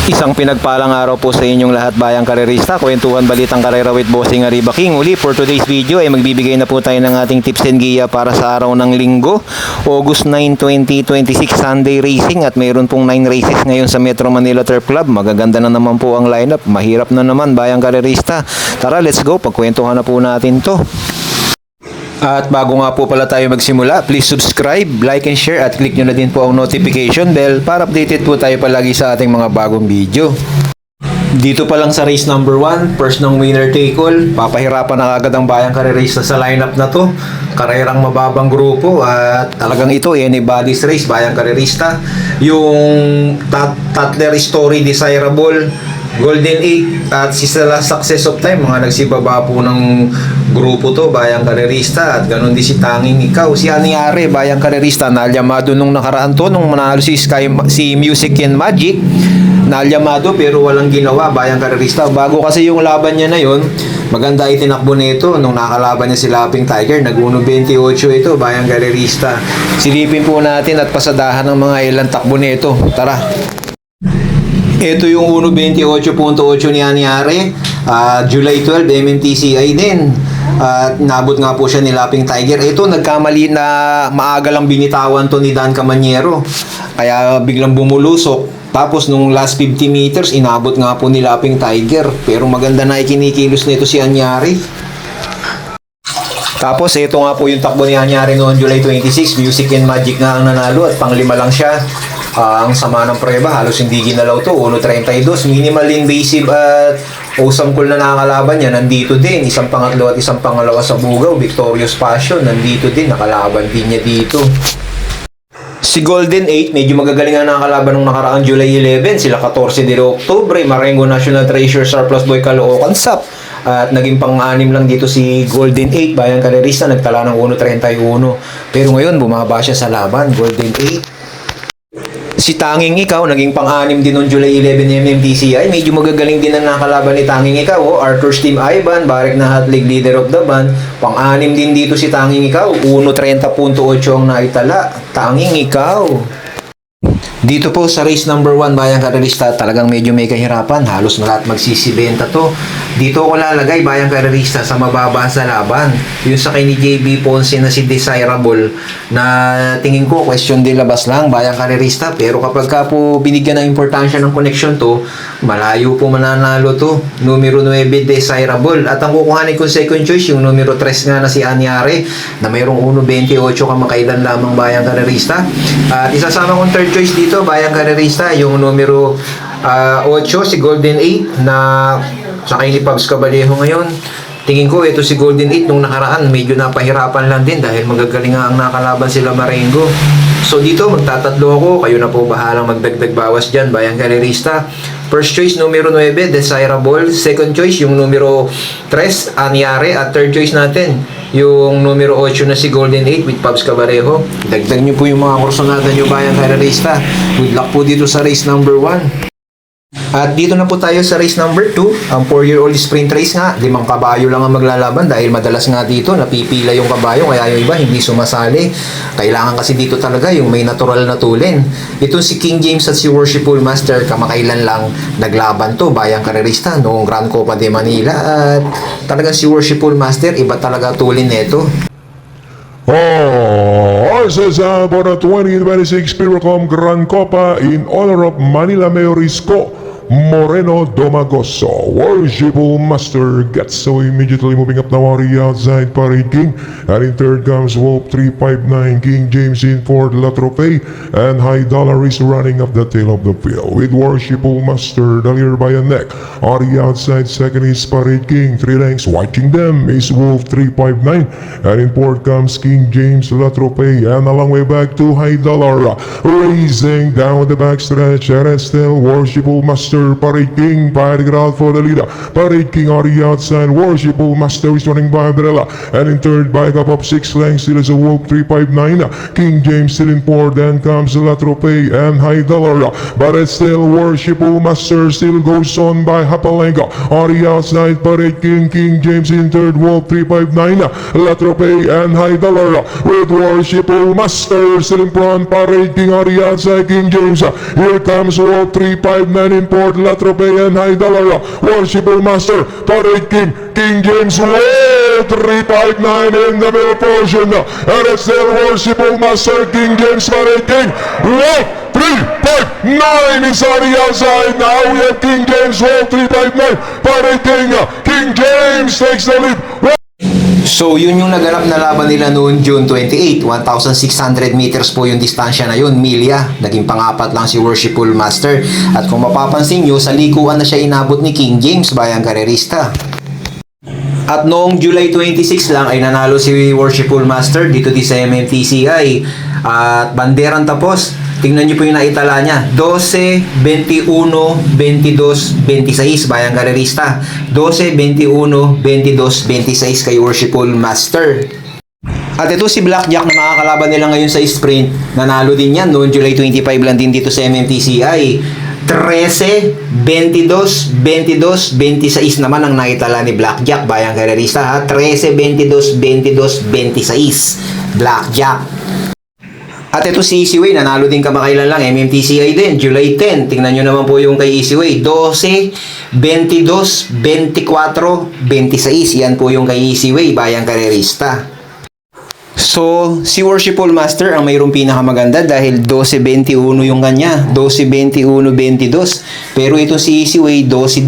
Isang pinagpalang araw po sa inyong lahat bayang karerista, kwentuhan balitang karera with Bossing Arriba King. Uli for today's video ay magbibigay na po tayo ng ating tips and giya para sa araw ng linggo, August 9, 2026 Sunday racing, at mayroon pong 9 races ngayon sa Metro Manila Turf Club. Magaganda na naman po ang lineup, mahirap na naman bayang karerista. Tara, let's go, pagkwentuhan na po natin to. At bago nga po pala tayo magsimula, please subscribe, like and share at click nyo na din po ang notification bell para updated po tayo palagi sa ating mga bagong video. Dito pa lang sa race number 1, first ng winner take all, papahirapan na agad ang bayang karerista sa lineup na to. Karerang mababang grupo at talagang ito anybody's race bayang karerista. Yung Tatler Story Desirable, Golden 8 at si Last Success of Time, mga nagsibaba po ng grupo to bayang karerista, at ganun din si Tanging Ikaw, si Anyare bayang karerista, nalyamado nung nakaraan to nung manalo si Music and Magic, nalyamado pero walang ginawa bayang karerista. Bago kasi yung laban niya na yun, maganda itinakbo nito nung nakalaban niya si Laping Tiger, nag-1.28 ito bayang karerista. Silipin po natin at pasadahan ng mga ilang takbo nito. Tara. Ito yung 1.28.8 ni Anyare, July 12, MMTCI din. At nabot nga po siya ni Laping Tiger. Ito, nagkamali na maaga lang binitawan to ni Dan Camanyero, kaya biglang bumulusok. Tapos nung last 50 meters, inabot nga po ni Laping Tiger. Pero maganda na ikinikilos nito si Anyare. Tapos ito nga po yung takbo ni Anyare noong July 26, Music and Magic nga ang nanalo at panglima lang siya. Ang sama ng preba, halos hindi ginalaw to, 1.32, minimal invasive at awesome cool na nakakalaban niya, nandito din. Isang pangatlo at isang pangalawa sa Bugaw, Victorious Passion, nandito din, nakalaban din niya dito. Si Golden 8, medyo magagaling ang nakakalaban nung nakaraang July 11, sila 14 de Octubre, Marengo National Treasure, Surplus Boy Caloocan Sap. At naging pang-anim lang dito si Golden 8 bayang karerista, nagtala ng 1.31. Pero ngayon, bumaba siya sa laban, Golden 8. Si Tanging Ikaw, naging pang-anim din noong July 11 MMDCI. Medyo magagaling din ang nakalaban ni Tanging Ikaw. Arthur's Team Ivan, Barik na Hot League Leader of the Band. Pang-anim din dito si Tanging Ikaw. 1.30.8 ang naitala. Tanging Ikaw. Dito po sa race number 1 bayang karerista, talagang medyo may kahirapan. Halos lahat magsisibenta to. Dito ko lalagay bayang karerista sa mababa sa laban. Yung sa kay ni JB Ponce na si Desirable, na tingin ko question din labas lang bayang karerista. Pero kapag ka po binigyan ng importansya ng connection to, malayo po mananalo to. Numero 9 Desirable. At ang kukuhanin kong second choice, yung numero 3 nga na si Anyare, na mayroong 1.28 kamakailan lamang bayang karerista. At isasama kong third choice dito bayang karerista, yung numero 8 si Golden 8 na sa kay ni Pabs Cabalejo ngayon. Tingin ko ito si Golden 8 nung nakaraan medyo napahirapan lang din dahil magagaling nga ang nakalaban sila Marengo. So dito magtatatlo ako, kayo na po bahalang magdagdag bawas dyan bayang karerista. First choice numero 9 Desirable, second choice yung numero 3 Anyare, at third choice natin yung numero 8 na si Golden 8 with Pabs Cabalejo. Dagdag nyo po yung mga kursonada nyo bayang karerista. Good luck po dito sa race number 1. At dito na po tayo sa race number 2, ang 4-year-old sprint race nga. 5 kabayo lang ang maglalaban dahil madalas nga dito napipila yung kabayo, kaya yung iba hindi sumasali. Kailangan kasi dito talaga yung may natural na tulin. Ito si King James at si Worshipful Master, kamakailan lang naglaban to bayang karerista noong Grand Copa de Manila, at talagang si Worshipful Master iba talaga tulin nito. Horses for the 2026 Pirocom Grand Copa in honor of Manila Mayor Isko Moreno Domagoso. Worshipful Master gets so immediately moving up now on the outside, Parade King. And in third comes Wolf 359, King James in fourth, La Trope. And High Dollar is running up the tail of the field with Worshipful Master, the leader by a neck. On the outside, second is Parade King. 3 lengths watching them is Wolf 359. And in fourth comes King James, La Trope. And a long way back to High Dollar. Racing down the backstretch, and it's still Worshipful Master. Parade King fighting out for the leader. Parade King on the outside. Worshipful Master is running by Umbrella. And in third, bike up 6 lengths. Still is a Wolf 359. King James still in fourth. Then comes La Trope and High Dollar. But it's still Worshipful Master still goes on by Hapalenga. On the outside, Parade King, King James in third, Wolf 359. La Trope and High Dollar. With Worshipful Master still in front. Parade King on the outside, King James. Here comes Wolf 359 in fourth. worth La Tropea and High Dollar. Worshipful Master, Parade King, King James World 359 in the middle portion. And it's still Worshipful Master, King James Parade King. World 359 is on the outside. Now we have King James World 359. Parade King, King James takes the lead. So yun yung naganap na laban nila noon June 28, 1,600 meters po yung distansya na yun, milya. Naging pangapat lang si Worshipful Master. At kung mapapansin nyo, sa likuan na siya inabot ni King James, bayang karerista. At noong July 26 lang ay nanalo si Worshipful Master dito di sa MMTCI. At banderang tapos, tingnan nyo po yung naitala niya. 12, 21, 22, 26 bayang karerista. 12, 21, 22, 26 kay Worshipful Master. At ito si Blackjack na makakalaban nila ngayon sa sprint. Nanalo din yan noong July 25 lang din dito sa MMTCI. 13, 22, 22, 26 naman ang naitala ni Blackjack bayang karerista ha. 13, 22, 22, 26 Blackjack. At ito si Easyway, nanalo din kamakailan lang, MMTCI din, July 10. Tingnan nyo naman po yung kay Easyway, 12, 22, 24, 26. Yan po yung kay Easyway, bayang karerista. So, si Worshipful Master ang mayroong pinakamaganda dahil 12-21 yung kanya. 12-21-22. Pero ito si Easyway, 12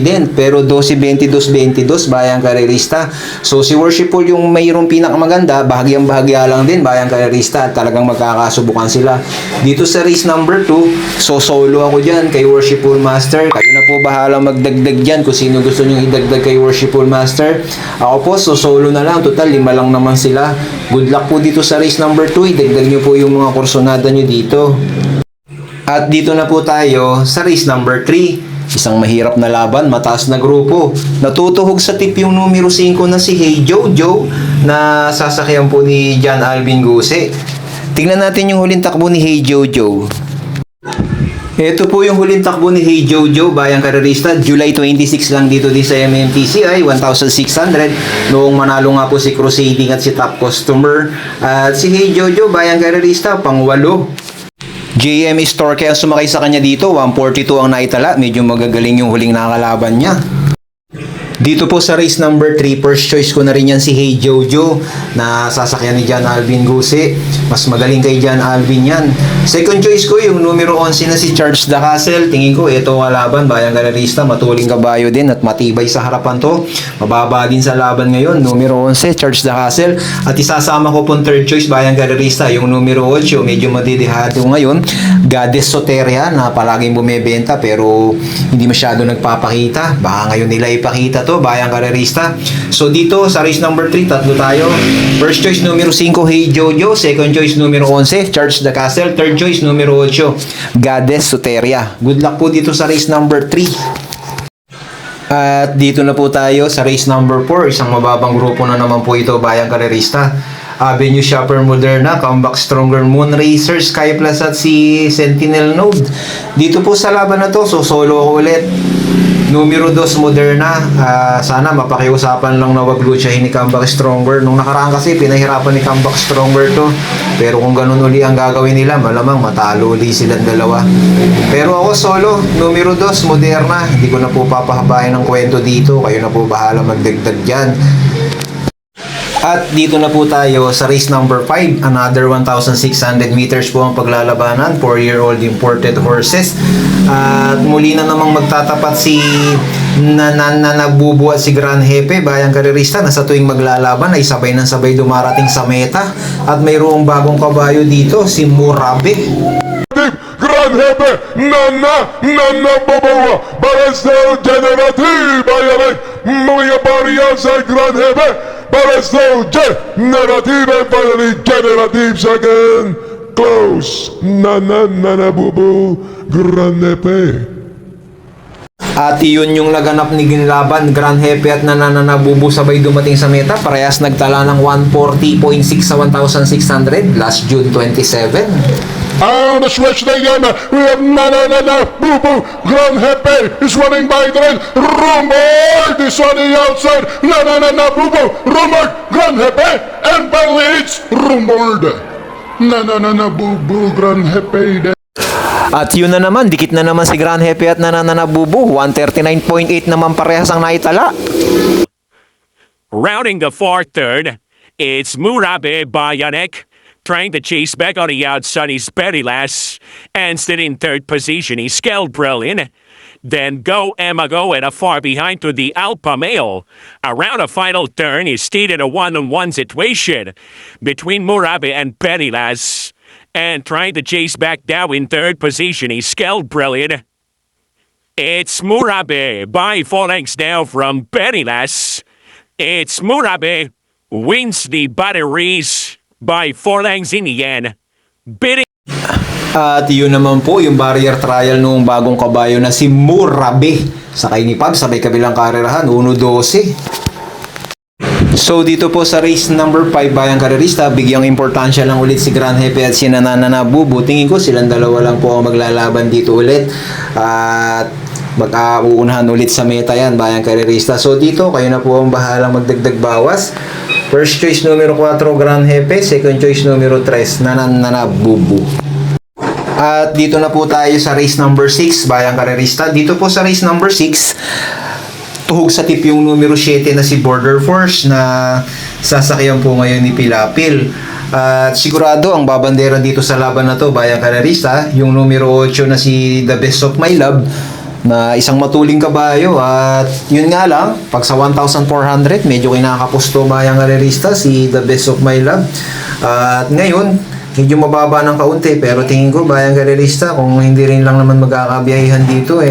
din. Pero 12-22-22 bayang karerista. So, si Worshipful yung mayroong pinakamaganda. Bahagyang-bahagya lang din bayang karerista. At talagang magkakasubukan sila. Dito sa race number 2, so solo ako dyan kay Worshipful Master. Kayo na po bahala magdagdag dyan kung sino gusto nyo idagdag kay Worshipful Master. Ako po, so solo na lang. Total, 5 lang naman sila. Good luck po dito sa race number 2. Idagdag nyo po yung mga kursonada nyo dito. At dito na po tayo sa race number 3. Isang mahirap na laban, mataas na grupo. Natutuhog sa tip yung numero 5 na si Hey Jojo na sasakyan po ni John Alvin Guse. Tingnan natin yung huling takbo ni Hey Jojo. Ito po yung huling takbo ni Hey Jojo, bayang karerista. July 26 lang dito di sa MMTCI, 1,600. Noong manalo nga po si Crusading at si Top Customer. At si Hey Jojo, bayang karerista, pang-8. JM Storke ang sumakay sa kanya dito, 142 ang naitala. Medyo magagaling yung huling nakalaban niya. Dito po sa race number 3, first choice ko na rin yan si Hey Jojo na sasakyan ni John Alvin Guse. Mas magaling kay John Alvin yan. Second choice ko yung numero 11 na si Charles the Castle. Tingin ko ito ang laban, bayang galerista, matuling kabayo din at matibay sa harapan to. Mababa din sa laban ngayon, numero 11 Charles the Castle. At isasama ko pong third choice, bayang galerista, yung numero 8, medyo madidihado ngayon, Goddess Soteria na palaging bumebenta pero hindi masyado nagpapakita. Baka ngayon nila ipakita to, bayang karerista. So dito sa race number 3, tatlo tayo. First choice numero 5, Hey Jojo. Second choice numero 11, Charles the Castle. Third choice numero 8, Goddess Soteria. Good luck po dito sa race number 3. At dito na po tayo sa race number 4. Isang mababang grupo na naman po ito, bayang karerista. Avenue Shopper Moderna, Comeback Stronger, Moon Racer, Sky Plus at si Sentinel Node. Dito po sa laban na to, so solo ako ulit. Numero 2 Moderna, sana mapakiusapan lang na wag lutsyahin ni Comeback Stronger. Nung nakaraan kasi pinahirapan ni Comeback Stronger to. Pero kung ganun uli ang gagawin nila, malamang matalo uli silang dalawa. Pero ako solo, numero 2 Moderna. Hindi ko na po papahabain ng kwento dito. Kayo na po bahala magdagdag dyan. At dito na po tayo sa race number 5. Another 1,600 meters po ang paglalabanan. 4-year-old imported horses. At muli na namang magtatapat si nagbubuhat si Gran Jefe, bayang karerista, na sa tuwing maglalaban ay sabay ng sabay dumarating sa meta. At mayroong bagong kabayo dito, si Murabe. Gran Jefe, Nana Babawa, Barasel Generative, Bayaray, mga bariya sa Gran Jefe, Barasel Generative, Bayaray Generative, second, close, Nana Bubu, Gran Jefe. At iyon yung naganap ni Ginlaban, Gran Jefe at Nananabubu sabay dumating sa meta. Parehas nagtala ng 140.6 sa 1,600 last June 27. On the stretch again, we have Nana Bubu, Gran Jefe is running by the line, Rumord is on the outside, Nana Bubu, Rumord, Gran Jefe, and finally it's Rumord. Nana Bubu, Gran Jefe. At yun na naman, dikit na naman si Grand Jefe at Nananabubu. 139.8 naman parehas ang naitala. Rounding the fourth third, it's Murabe Bayanek trying to chase back on the outside is Perilas, and still in third position is Skelbrillin. Then Go Emago and a far behind to the Alpha Male. Around a final turn is still in a one-on-one situation between Murabe and Perilas. And trying to chase back down in third position is Skelbrillin. It's Murabe by 4 lengths down from Perilas. It's Murabe wins the batteries by 4 lengths in the end. Bidding. At yun naman po yung barrier trial noong bagong kabayo na si Murabe. Sakay ni Pab, sabay kabilang karerahan, 1-12. So dito po sa race number 5 bayang karerista, bigyang importansya lang ulit si Grand Jefe at si Nananabubu. Tingin ko silang dalawa lang po ang maglalaban dito ulit. At mag-uunahan ulit sa meta yan, bayang karerista. So dito, kayo na po ang bahalang magdagdag bawas. First choice numero 4, Grand Jefe. Second choice numero 3, Nananabubu. At dito na po tayo sa race number 6, bayang karerista. Dito po sa race number 6, tuhog sa tip yung numero 7 na si Border Force na sasakyan po ngayon ni Pilapil. At sigurado ang babandera dito sa laban na to, bayang karerista, yung numero 8 na si The Best of My Love, na isang matuling kabayo. At yun nga lang, pag sa 1,400 medyo kinakapusto bayang karerista si The Best of My Love. At ngayon medyo mababa ng kaunti, pero tingin ko bayang karerista, kung hindi rin lang naman magkakabiyahan dito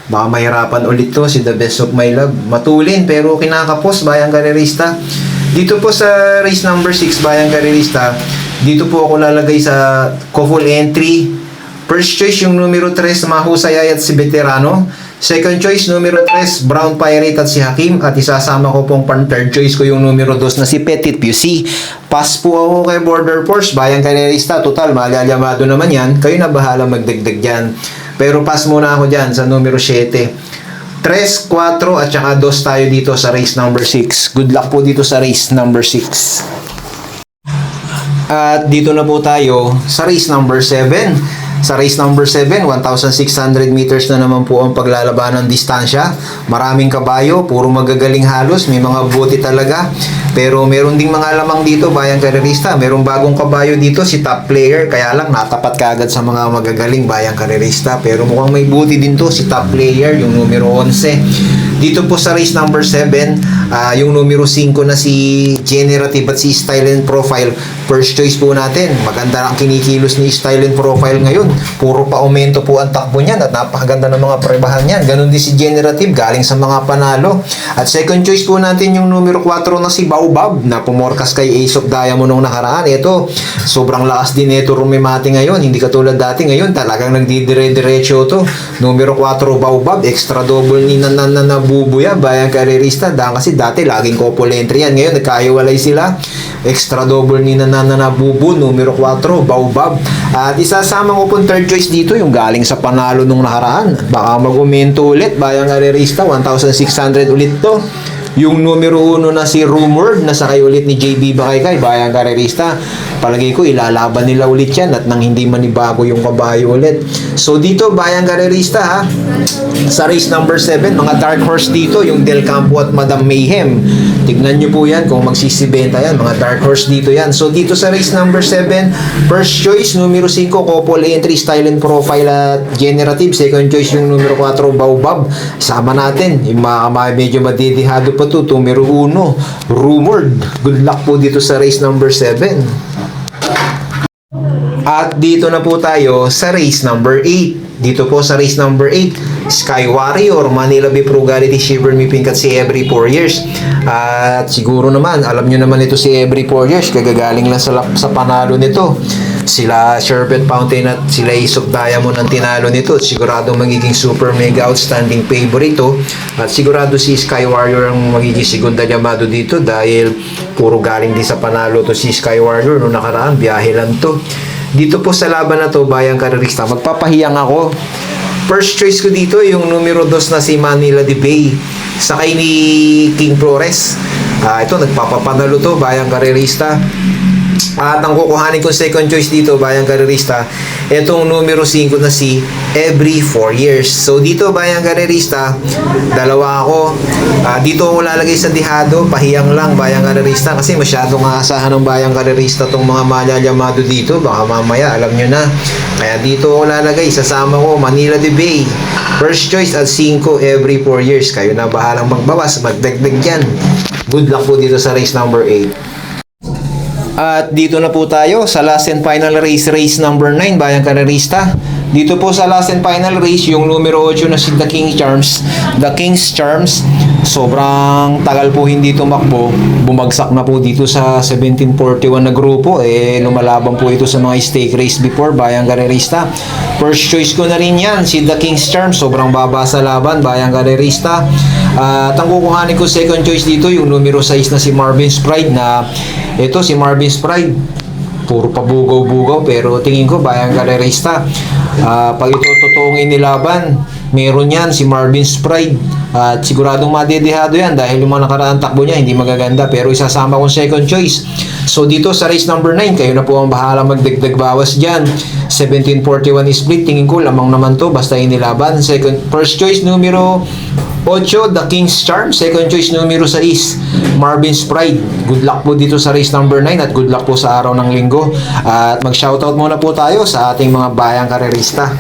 baka mahirapan ulit to si The Best of My Love. Matulin pero kinakapos bayang karerista. Dito po sa race number 6 bayang karerista, dito po ako lalagay sa co-full entry. First choice yung numero 3, Mahusay at si Veterano. Second choice, numero 3, Brown Pirate at si Hakim. At isasama ko pong third choice ko yung numero 2 na si Petit Pussy. Pass po ako kay Border Force, bayang karerista. Total, magalyamado naman yan. Kayo na bahala magdagdag dyan. Pero pass muna ako dyan sa numero 7. 3, 4 at saka 2 tayo dito sa race number 6. Good luck po dito sa race number 6. At dito na po tayo sa race number 7. Sa race number 7, 1,600 meters na naman po ang paglalaban ng distansya. Maraming kabayo, puro magagaling halos, may mga buti talaga. Pero meron ding mga lamang dito, bayang karerista. Merong bagong kabayo dito, si Top Player. Kaya lang, natapat kagad sa mga magagaling bayang karerista. Pero mukhang may buti din to, si Top Player, yung numero 11. Dito po sa race number 7, yung numero 5 na si Generative at si Style and Profile. First choice po natin. Maganda ang kinikilos ni Style and Profile ngayon. Puro pa aumento po ang takbo niyan at napakaganda ng mga prebahan niyan. Ganon din si Generative, galing sa mga panalo. At second choice po natin yung numero 4 na si Baobab na pumorkas kay Ace of Diamond nung nakaraan. Ito, sobrang lakas din ito Rumimati ngayon. Hindi katulad dati ngayon, talagang nagdidire-diretso to. Numero 4 Baobab, extra double ni Nananabubu yan, bayang karerista. Kasi dati laging couple entry yan. Ngayon nagkaiwalay sila. Extra double ni Nananabubu, numero 4 Baobab. At isasama ko po third choice dito, yung galing sa panalo nung nakaraan. Baka mag-umento ulit, bayang karerista, 1,600 ulit to. Yung numero 1 na si Rumored, na sakay ulit ni JB Bakaykay, bayang karerista. Palagay ko ilalaban nila ulit yan at nang hindi manibago yung kabayo ulit. So dito, bayang karerista ha, sa race number 7, mga dark horse dito, yung Del Campo at Madam Mayhem. Tignan nyo po yan kung magsisibenta yan, mga dark horse dito yan. So dito sa race number 7, first choice, numero 5, couple entry, Style and Profile at Generative. Second choice yung numero 4, Baobab. Sama natin, yung mga medyo madidihado pa to, numero 1, Rumored. Good luck po dito sa race number 7. At dito na po tayo sa race number 8. Dito po sa race number 8, Sky Warrior, Manila Bay Frugality, Shiver Me Pink at si Every 4 Years. At siguro naman, alam nyo naman ito si Every 4 Years, kagagaling lang sa panalo nito. Sila Sherbet Fountain at sila Ace of Diamond ang tinalo nito. Sigurado magiging super mega outstanding favorite to. At sigurado si Sky Warrior ang magiging segunda llamado dito dahil puro galing din sa panalo to si Sky Warrior. Noong nakaraan, biyahe lang to. Dito po sa laban na to, bayang karerista, magpapahiyang ako. First choice ko dito, yung numero 2 na si Manila de Bay. Sakay ni King Flores. Ito, nagpapapanalo to, bayang karerista. At ang kukuhanin kong second choice dito, bayang karerista, itong numero 5 na si Every 4 Years. So dito, bayang karerista, dalawa ako. Dito ako lalagay sa dihado, pahiyang lang bayang karerista kasi masyadong aasahan ng bayang karerista tong mga malalyamado dito. Baka mamaya, alam nyo na. Kaya dito ako lalagay, sasama ko Manila de Bay. First choice at 5 every 4 years. Kayo na bahalang magbawas, magdagdag yan. Good luck po dito sa race number 8. At dito na po tayo sa last and final race, race number 9, bayang karerista. Dito po sa last and final race, yung numero 8 na si The King's Charms. The King's Charms, sobrang tagal po hindi tumakbo. Bumagsak na po dito sa 1741 na grupo. Lumalaban po ito sa mga stake race before, bayang karerista. First choice ko na rin yan, si The King's Charms. Sobrang baba sa laban, bayang karerista. At ang kukuhanin ko second choice dito, yung numero 6 na si Marvin's Pride na ito si Marvin's Pride. Puro pabugaw-bugaw pero tingin ko bayang karerista. Pag ito totoong inilaban, meron yan si Marvin's Pride. At siguradong madedehado yan dahil yung mga nakaraang takbo niya hindi magaganda pero isasama kong second choice. So dito sa race number 9, kayo na po ang bahala magdagdag bawas dyan. 1741 split, tingin ko lamang naman to basta inilaban. First choice numero 8, The King's Charm. Second choice numero 6, Marvin's Pride. Good luck po dito sa race number 9 at good luck po sa araw ng linggo. At mag-shoutout muna po tayo sa ating mga bayang karerista.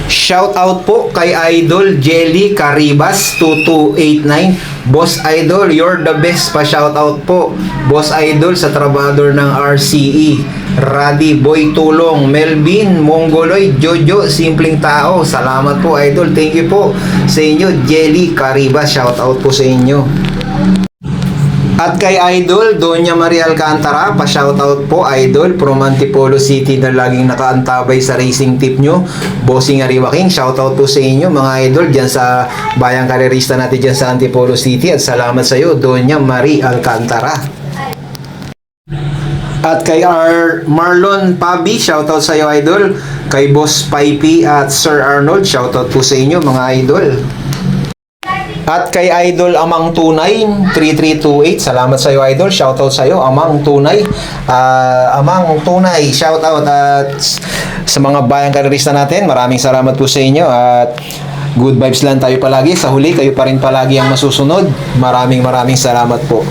Shoutout po kay Idol Jelly Caribas 2289. Boss Idol, you're the best. Pa-shoutout po. Boss Idol sa trabahador ng RCE. Radi Boy Tulong, Melvin Mongoloy, Jojo Simpleng Tao. Salamat po Idol. Thank you po sa inyo Jelly Caribas. Shoutout po sa inyo. At kay Idol, Doña Maria Alcantara, pa-shoutout po Idol from Antipolo City na laging nakaantabay sa racing tip nyo. Bossing Ariwa King, shoutout po sa inyo mga Idol dyan sa bayang karerista natin dyan sa Antipolo City. At salamat sa iyo, Doña Maria Alcantara. At kay Marlon Pabi, shoutout sa iyo Idol. Kay Boss Pipey at Sir Arnold, shoutout po sa inyo mga Idol. At kay Idol Amang Tunay 3328, salamat sa iyo Idol, shoutout sa iyo Amang Tunay. Amang Tunay, shoutout. At sa mga bayang karerista natin, maraming salamat po sa inyo at good vibes lang tayo palagi. Sa huli, kayo pa rin palagi ang masusunod. Maraming salamat po.